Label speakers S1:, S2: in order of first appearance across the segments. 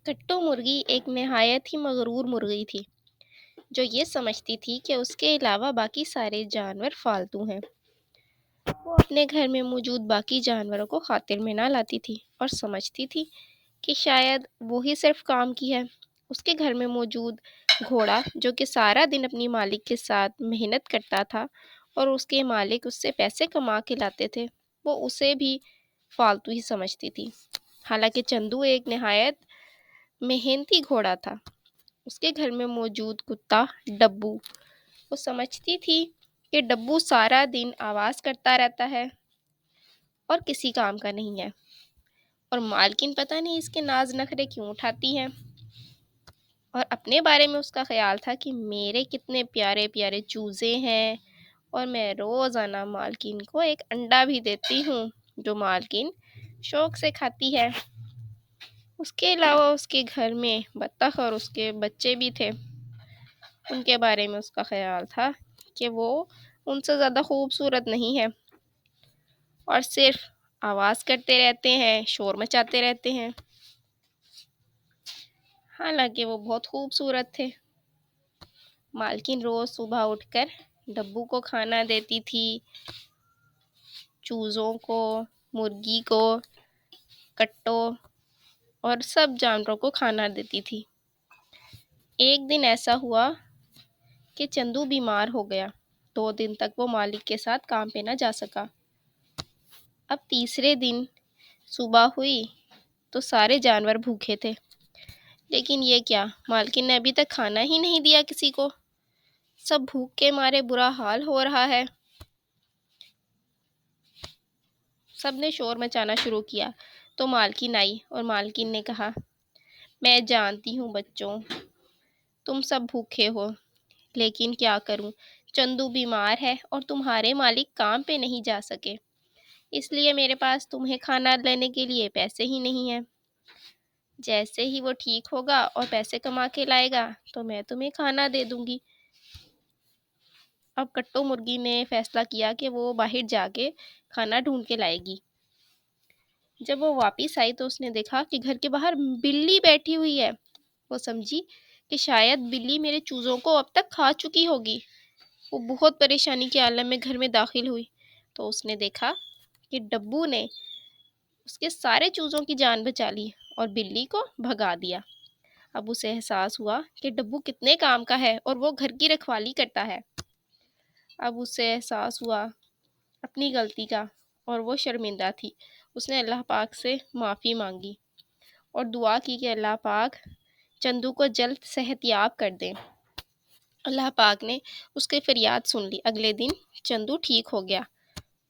S1: کٹو مرغی ایک نہایت ہی مغرور مرغی تھی جو یہ سمجھتی تھی کہ اس کے علاوہ باقی سارے جانور فالتو ہیں۔ وہ اپنے گھر میں موجود باقی جانوروں کو خاطر میں نہ لاتی تھی اور سمجھتی تھی کہ شاید وہی صرف کام کی ہے۔ اس کے گھر میں موجود گھوڑا جو کہ سارا دن اپنی مالک کے ساتھ محنت کرتا تھا اور اس کے مالک اس سے پیسے کما کے لاتے تھے، وہ اسے بھی فالتو ہی سمجھتی تھی۔ حالانکہ چندو ایک نہایت محنتی گھوڑا تھا۔ اس کے گھر میں موجود کتا ڈبو، وہ سمجھتی تھی کہ ڈبو سارا دن آواز کرتا رہتا ہے اور کسی کام کا نہیں ہے، اور مالکن پتہ نہیں اس کے ناز نخرے کیوں اٹھاتی ہے، اور اپنے بارے میں اس کا خیال تھا کہ میرے کتنے پیارے پیارے چوزے ہیں اور میں روزانہ مالکن کو ایک انڈا بھی دیتی ہوں جو مالکن شوق سے کھاتی ہے۔ اس کے علاوہ اس کے گھر میں بطخ اور اس کے بچے بھی تھے۔ ان کے بارے میں اس کا خیال تھا کہ وہ ان سے زیادہ خوبصورت نہیں ہے اور صرف آواز کرتے رہتے ہیں، شور مچاتے رہتے ہیں، حالانکہ وہ بہت خوبصورت تھے۔ مالکن روز صبح اٹھ کر ڈبو کو کھانا دیتی تھی، چوزوں کو، مرغی کو، کٹوں اور سب جانوروں کو کھانا دیتی تھی۔ ایک دن ایسا ہوا کہ چندو بیمار ہو گیا۔ 2 دن تک وہ مالک کے ساتھ کام پہ نہ جا سکا۔ اب تیسرے دن صبح ہوئی تو سارے جانور بھوکے تھے، لیکن یہ کیا، مالکن نے ابھی تک کھانا ہی نہیں دیا کسی کو، سب بھوک کے مارے برا حال ہو رہا ہے۔ سب نے شور مچانا شروع کیا تو مالکن آئی اور مالکن نے کہا، میں جانتی ہوں بچوں، تم سب بھوکے ہو، لیکن کیا کروں، چندو بیمار ہے اور تمہارے مالک کام پہ نہیں جا سکے، اس لیے میرے پاس تمہیں کھانا لینے کے لیے پیسے ہی نہیں ہیں۔ جیسے ہی وہ ٹھیک ہوگا اور پیسے کما کے لائے گا تو میں تمہیں کھانا دے دوں گی۔ اب کٹو مرغی نے فیصلہ کیا کہ وہ باہر جا کے کھانا ڈھونڈ کے لائے گی۔ جب وہ واپس آئی تو اس نے دیکھا کہ گھر کے باہر بلی بیٹھی ہوئی ہے۔ وہ سمجھی کہ شاید بلی میرے چوزوں کو اب تک کھا چکی ہوگی۔ وہ بہت پریشانی کے عالم میں گھر میں داخل ہوئی تو اس نے دیکھا کہ ڈبو نے اس کے سارے چوزوں کی جان بچا لی اور بلی کو بھگا دیا۔ اب اسے احساس ہوا کہ ڈبو کتنے کام کا ہے اور وہ گھر کی رکھوالی کرتا ہے۔ اب اسے احساس ہوا اپنی غلطی کا اور وہ شرمندہ تھی۔ اس نے اللہ پاک سے معافی مانگی اور دعا کی کہ اللہ پاک چندو کو جلد صحت یاب کر دیں۔ اللہ پاک نے اس کی فریاد سن لی۔ اگلے دن چندو ٹھیک ہو گیا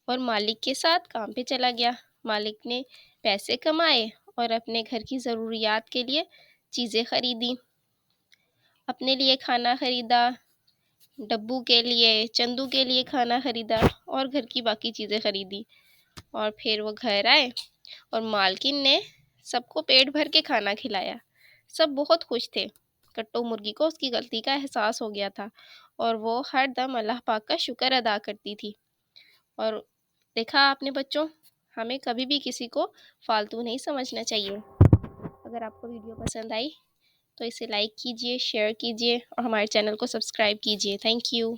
S1: اور مالک کے ساتھ کام پہ چلا گیا۔ مالک نے پیسے کمائے اور اپنے گھر کی ضروریات کے لیے چیزیں خریدی، اپنے لیے کھانا خریدا، ڈبو کے لیے، چندو کے لیے کھانا خریدا اور گھر کی باقی چیزیں خریدی، اور پھر وہ گھر آئے اور مالکن نے سب کو پیٹ بھر کے کھانا کھلایا۔ سب بہت خوش تھے۔ کٹو مرغی کو اس کی غلطی کا احساس ہو گیا تھا اور وہ ہر دم اللہ پاک کا شکر ادا کرتی تھی۔ اور دیکھا آپ نے بچوں، ہمیں کبھی بھی کسی کو فالتو نہیں سمجھنا چاہیے۔ اگر آپ کو ویڈیو پسند آئی تو اسے لائک کیجئے، شیئر کیجئے اور ہمارے چینل کو سبسکرائب کیجئے۔ Thank you.